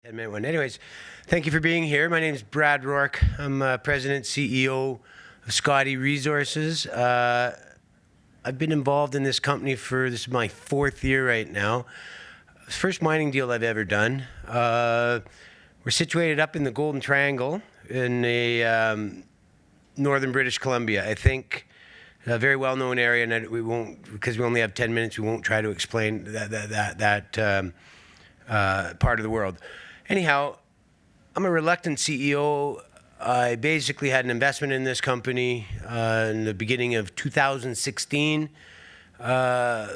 10-minute one. Anyways, thank you for being here. My name is Brad Rourke. I'm President, CEO of Scottie Resources. I've been involved in this company this is my 4th year right now. First mining deal I've ever done. We're situated up in the Golden Triangle in northern British Columbia. I think a very well-known area, and we won't, because we only have 10 minutes, we won't try to explain that part of the world. Anyhow, I'm a reluctant CEO. I basically had an investment in this company in the beginning of 2016.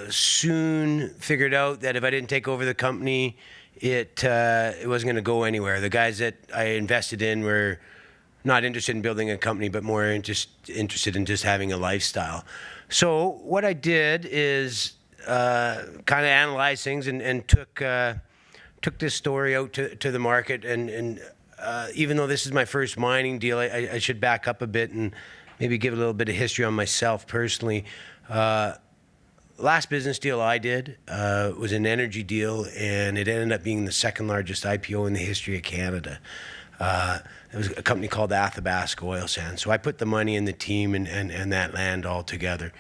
Soon figured out that if I didn't take over the company, it wasn't going to go anywhere. The guys that I invested in were not interested in building a company, but more interested in just having a lifestyle. So what I did is kind of analyze things and took this story out to the market, and even though this is my first mining deal, I should back up a bit and maybe give a little bit of history on myself personally. Last business deal I did was an energy deal, and it ended up being the second largest IPO in the history of Canada. It was a company called Athabasca Oil Sands. So I put the money in the team and that land all together.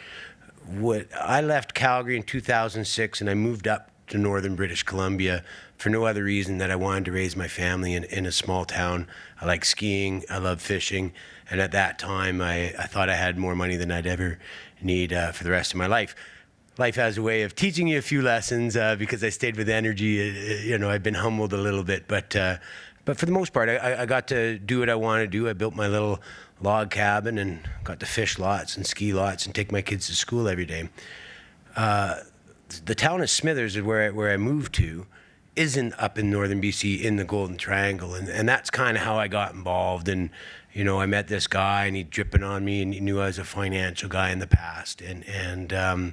I left Calgary in 2006, and I moved up to northern British Columbia for no other reason that I wanted to raise my family in a small town. I like skiing, I love fishing, and at that time I thought I had more money than I'd ever need for the rest of my life. Life has a way of teaching you a few lessons because I stayed with energy. I've been humbled a little bit, but for the most part, I got to do what I want to do. I built my little log cabin and got to fish lots and ski lots and take my kids to school every day. The town of Smithers, where I moved to, isn't up in northern BC in the Golden Triangle, and that's kind of how I got involved. And I met this guy, and he'd dripping on me, and he knew I was a financial guy in the past, and I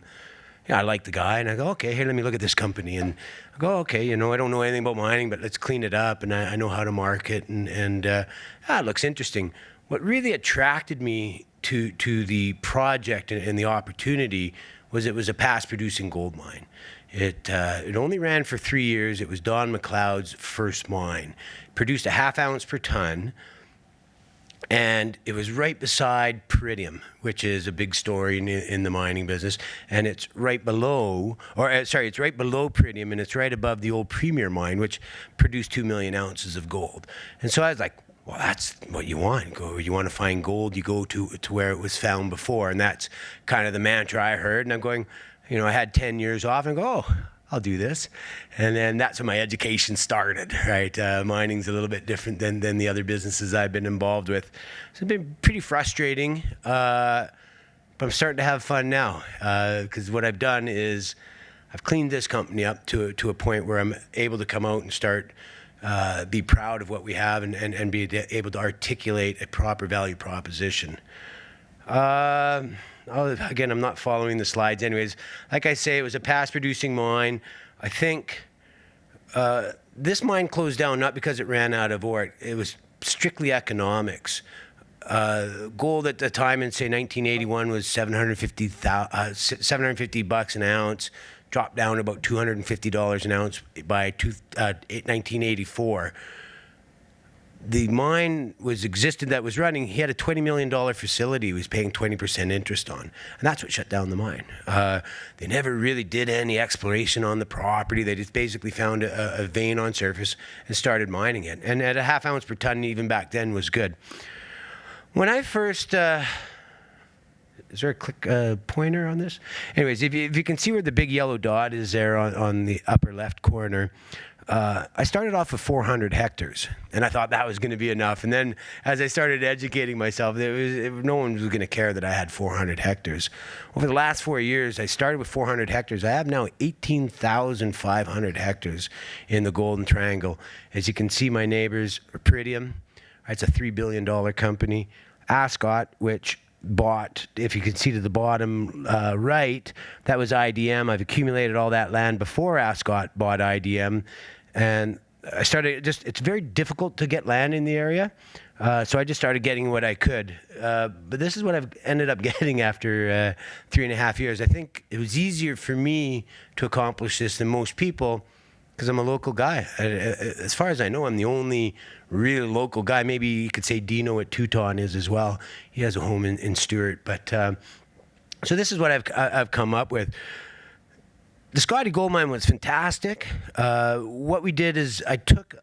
liked the guy, and I go, okay, here, let me look at this company, and I go, okay, I don't know anything about mining, but let's clean it up, and I know how to market, and it looks interesting. What really attracted me to the project and the opportunity was it was a past-producing gold mine. It only ran for 3 years. It was Don McLeod's first mine. Produced a half ounce per ton, and it was right beside Peridium, which is a big story in the mining business. And it's right below, it's right below Peridium, and it's right above the old Premier mine, which produced 2 million ounces of gold. And so I was like, well, that's what you want. You want to find gold, you go to where it was found before. And that's kind of the mantra I heard. And I'm going, I had 10 years off, and I go, oh, I'll do this. And then that's when my education started, right? Mining's a little bit different than the other businesses I've been involved with. So it's been pretty frustrating, but I'm starting to have fun now, because what I've done is I've cleaned this company up to a point where I'm able to come out and start be proud of what we have and be able to articulate a proper value proposition. Again, I'm not following the slides. Anyways, like I say, it was a past-producing mine. I think this mine closed down not because it ran out of ore. It was strictly economics. Gold at the time in, say, 1981 was $750 an ounce. Dropped down to about $250 an ounce by 1984. The mine that was running. He had a $20 million facility he was paying 20% interest on. And that's what shut down the mine. They never really did any exploration on the property. They just basically found a vein on surface and started mining it. And at a half ounce per ton, even back then, was good. When I first... is there a click pointer on this? Anyways, if you can see where the big yellow dot is there on the upper left corner, I started off with 400 hectares, and I thought that was going to be enough. And then as I started educating myself, no one was going to care that I had 400 hectares. Over the last 4 years, I started with 400 hectares. I have now 18,500 hectares in the Golden Triangle. As you can see, my neighbors are Peridium. It's a $3 billion company. SCOT, which bought, if you can see to the bottom right, that was IDM. I've accumulated all that land before SCOT bought IDM. And I started it's very difficult to get land in the area. So I just started getting what I could. But this is what I've ended up getting after 3.5 years. I think it was easier for me to accomplish this than most people because I'm a local guy. As far as I know, I'm the only real local guy. Maybe you could say Dino at Teuton is as well. He has a home in Stewart. But so this is what I've come up with. The Scottie gold mine was fantastic. What we did is I took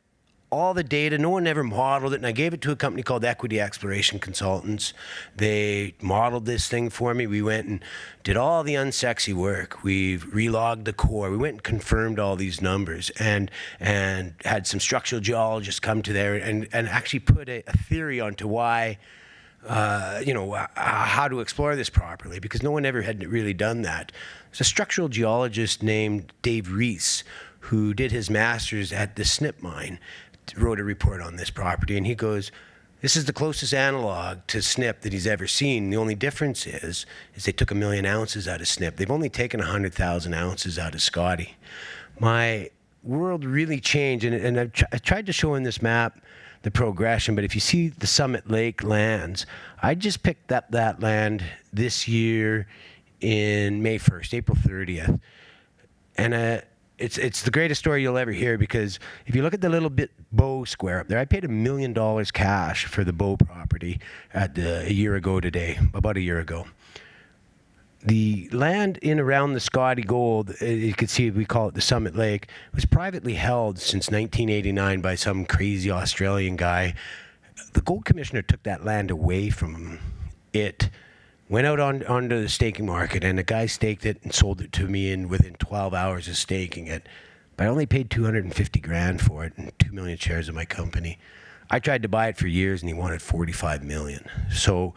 all the data. No one ever modeled it, and I gave it to a company called Equity Exploration Consultants. They modeled this thing for me. We went and did all the unsexy work. We've relogged the core. We went and confirmed all these numbers, and had some structural geologists come to there and actually put a theory onto why, how to explore this properly, because no one ever had really done that. There's a structural geologist named Dave Reese who did his master's at the Snip mine, wrote a report on this property, and he goes, this is the closest analog to Snip that he's ever seen. The only difference is they took 1 million ounces out of Snip. They've only taken 100,000 ounces out of Scottie. My world really changed, and I tried to show in this map the progression, but if you see the Summit Lake lands, I just picked up that land this year in May 1st, April 30th. And it's the greatest story you'll ever hear, because if you look at the little bit Bow square up there, I paid $1 million cash for the Bow property a year ago today, about a year ago. The land in around the Scottie Gold, you can see we call it the Summit Lake, was privately held since 1989 by some crazy Australian guy. The gold commissioner took that land away from it, went out onto the staking market, and the guy staked it and sold it to me within 12 hours of staking it. But I only paid $250,000 for it and 2 million shares of my company. I tried to buy it for years, and he wanted $45 million. So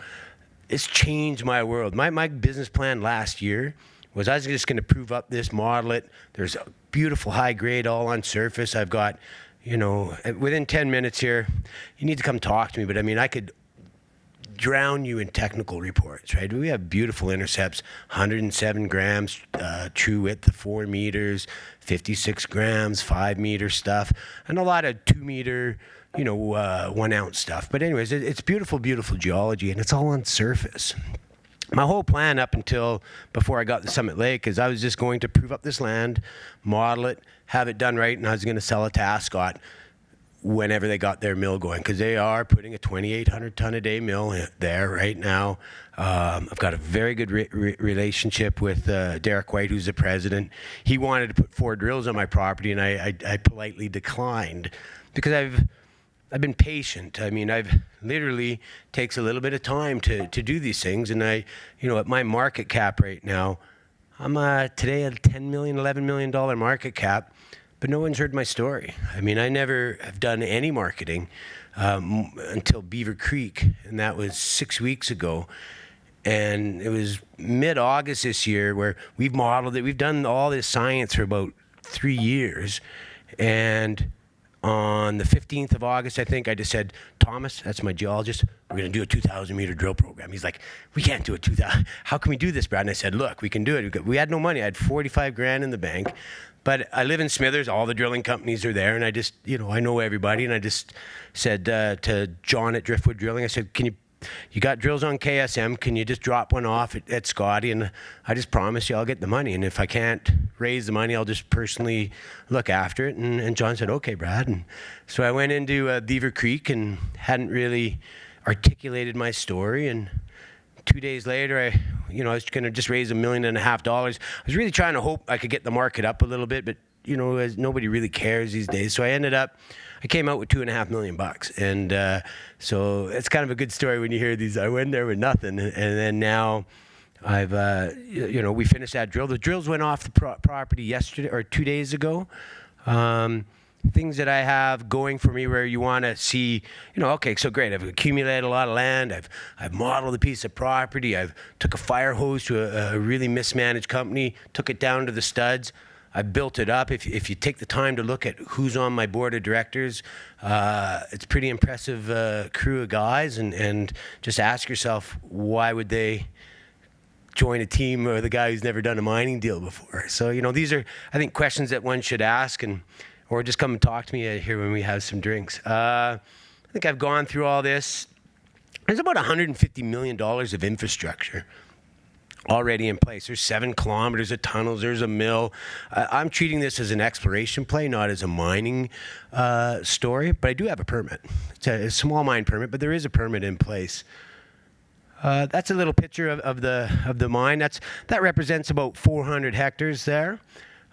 it's changed my world. My business plan last year was I was just going to prove up this, model it. There's a beautiful high grade all on surface. I've got, within 10 minutes here, you need to come talk to me. But I mean, I could drown you in technical reports, right? We have beautiful intercepts, 107 grams, true width of 4 meters, 56 grams, 5 meter stuff, and a lot of 2 meter, 1 ounce stuff. But anyways, it's beautiful, beautiful geology, and it's all on surface. My whole plan up until before I got to Summit Lake is I was just going to prove up this land, model it, have it done right, and I was going to sell it to SCOT whenever they got their mill going, because they are putting a 2,800 ton a day mill there right now. I've got a very good relationship with Derek White, who's the president. He wanted to put 4 drills on my property, and I politely declined, because I've been patient. I mean, I've literally takes a little bit of time to do these things, and at my market cap right now, I'm today at a $10 million, $11 million market cap. But no one's heard my story. I mean, I never have done any marketing until Beaver Creek, and that was 6 weeks ago. And it was mid-August this year where we've modeled it. We've done all this science for about 3 years. And on the 15th of August, I think, I just said, Thomas, that's my geologist, we're going to do a 2,000 meter drill program. He's like, we can't do a 2,000. How can we do this, Brad? And I said, look, we can do it. We had no money. I had $45,000 in the bank. But I live in Smithers. All the drilling companies are there, and I just, I know everybody. And I just said to John at Driftwood Drilling, I said, you got drills on KSM? Can you just drop one off at Scottie? And I just promise you I'll get the money. And if I can't raise the money, I'll just personally look after it. And John said, okay, Brad. And so I went into Beaver Creek and hadn't really articulated my story. And 2 days later, I was going to just raise $1.5 million. I was really trying to hope I could get the market up a little bit, but as nobody really cares these days. So I came out with $2.5 million, and so it's kind of a good story when you hear these. I went there with nothing, and then now I've we finished that drill. The drills went off the property yesterday or 2 days ago. Things that I have going for me where you want to see, okay, so great. I've accumulated a lot of land. I've modeled a piece of property. I've took a fire hose to a really mismanaged company, took it down to the studs. I built it up. If you take the time to look at who's on my board of directors, it's a pretty impressive crew of guys, and just ask yourself, why would they join a team with a guy who's never done a mining deal before? So, these are, I think, questions that one should ask, or just come and talk to me here when we have some drinks. I think I've gone through all this. There's about $150 million of infrastructure already in place. There's 7 kilometers of tunnels. There's a mill. I'm treating this as an exploration play, not as a mining story. But I do have a permit. It's a small mine permit, but there is a permit in place. That's a little picture of the mine. That represents about 400 hectares there.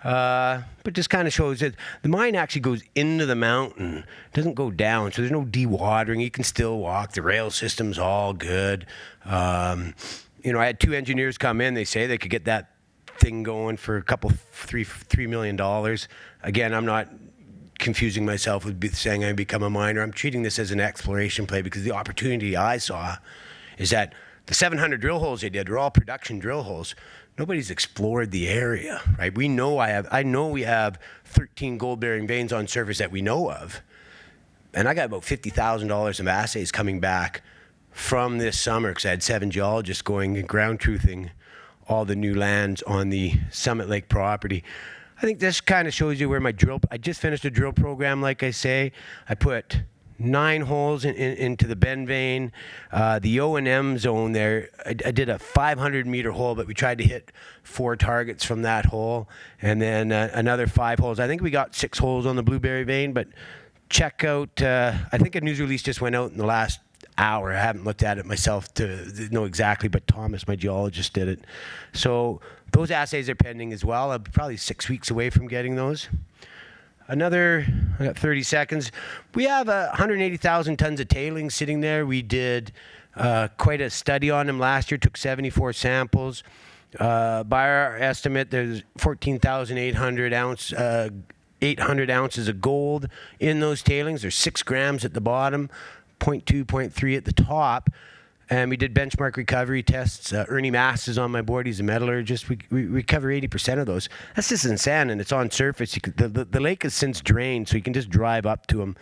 But just kind of shows that the mine actually goes into the mountain. It doesn't go down, so there's no dewatering. You can still walk. The rail system's all good. I had 2 engineers come in. They say they could get that thing going for $3 million. Again, I'm not confusing myself with saying I become a miner. I'm treating this as an exploration play because the opportunity I saw is that the 700 drill holes they did were all production drill holes. Nobody's explored the area, right? I know we have 13 gold-bearing veins on surface that we know of, and I got about $50,000 of assays coming back from this summer because I had 7 geologists going and ground truthing all the new lands on the Summit Lake property. I think this kind of shows you where I just finished a drill program, like I say. I put 9 holes into the Bend vein. The O&M zone there, I did a 500-meter hole, but we tried to hit 4 targets from that hole. And then another 5 holes. I think we got 6 holes on the Blueberry vein, but check out, I think a news release just went out in the last hour. I haven't looked at it myself to know exactly, but Thomas, my geologist, did it. So those assays are pending as well. I'm probably 6 weeks away from getting those. I got 30 seconds. We have 180,000 tons of tailings sitting there. We did quite a study on them last year, took 74 samples. By our estimate, there's 14,800 ounces of gold in those tailings. There's 6 grams at the bottom, 0.2, 0.3 at the top. And we did benchmark recovery tests. Ernie Mast is on my board. He's a metallurgist. We recover 80% of those. That's just insane, and it's on surface. The lake has since drained, so you can just drive up to them.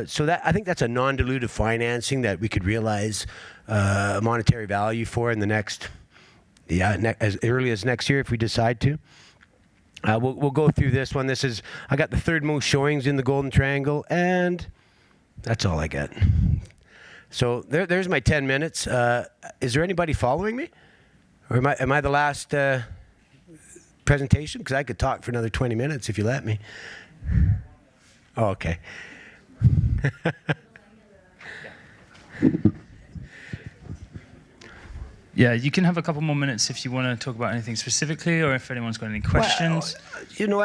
So I think that's a non-dilutive financing that we could realize monetary value for in the next, as early as next year if we decide to. We'll go through this one. I got the 3rd most showings in the Golden Triangle, and that's all I get. So there's my 10 minutes. Is there anybody following me? Or am I the last presentation? Because I could talk for another 20 minutes if you let me. Oh, okay. Yeah, you can have a couple more minutes if you want to talk about anything specifically or if anyone's got any questions. Well,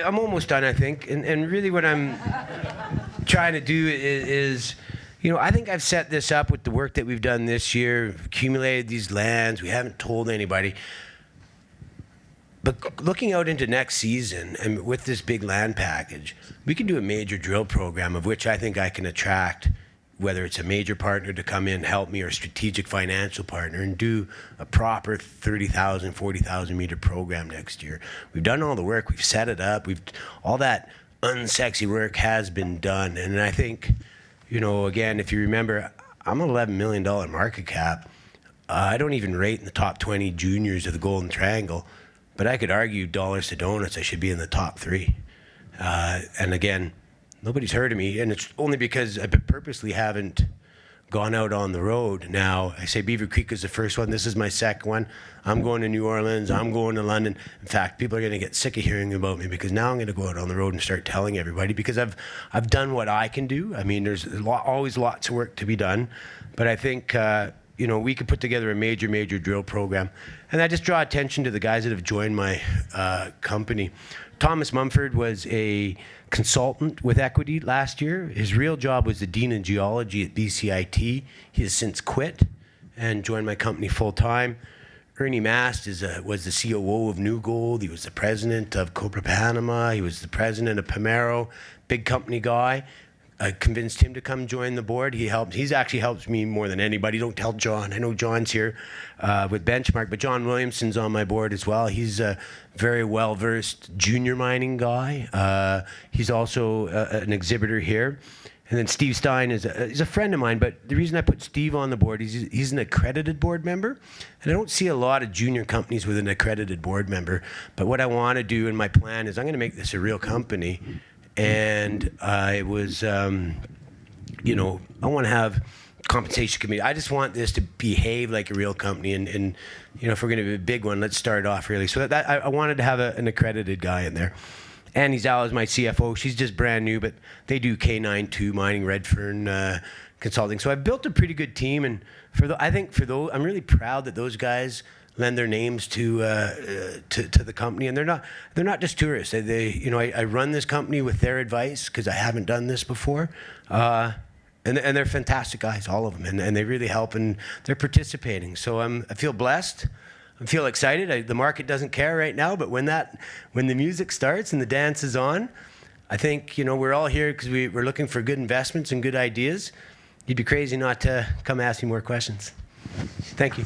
I'm almost done, I think. And really what I'm trying to do is I think I've set this up with the work that we've done this year, accumulated these lands. We haven't told anybody. But looking out into next season and with this big land package, we can do a major drill program of which I think I can attract, whether it's a major partner to come in, help me, or a strategic financial partner, and do a proper 30,000, 40,000 meter program next year. We've done all the work. We've set it up. All that unsexy work has been done. And I think, again, if you remember, I'm an $11 million market cap. I don't even rate in the top 20 juniors of the Golden Triangle, but I could argue dollars to donuts, I should be in the top 3. And again, nobody's heard of me, and it's only because I purposely haven't gone out on the road. Now, I say Beaver Creek is the first one. This is my second one. I'm going to New Orleans. I'm going to London. In fact, people are going to get sick of hearing about me because now I'm going to go out on the road and start telling everybody because I've done what I can do. I mean, there's always lots of work to be done, but I think we could put together a major drill program. And I just draw attention to the guys that have joined my company. Thomas Mumford was a consultant with Equity last year. His real job was the Dean of Geology at BCIT. He has since quit and joined my company full-time. Ernie Mast was the COO of New Gold. He was the president of Copra Panama. He was the president of Pomero, big company guy. I convinced him to come join the board. He's actually helped me more than anybody. Don't tell John. I know John's here with Benchmark, but John Williamson's on my board as well. He's a very well-versed junior mining guy. He's also an exhibitor here. And then Steve Stein is a friend of mine, but the reason I put Steve on the board is he's an accredited board member. And I don't see a lot of junior companies with an accredited board member. But what I want to do in my plan is I'm going to make this a real company. And I want to have compensation committee. I just want this to behave like a real company, and you know, if we're going to be a big one, let's start off really. So that I wanted to have an accredited guy in there. Annie Zhao is my CFO. She's just brand new, but they do K92 mining, Redfern consulting. So I've built a pretty good team, and I think for those, I'm really proud that those guys lend their names to the company, and they're not just tourists. They you know, I run this company with their advice because I haven't done this before. And they're fantastic guys, all of them, and they really help, and they're participating. So I feel blessed. I feel excited. The market doesn't care right now, but when the music starts and the dance is on, I think, you know, we're all here because we're looking for good investments and good ideas. You'd be crazy not to come ask me more questions. Thank you.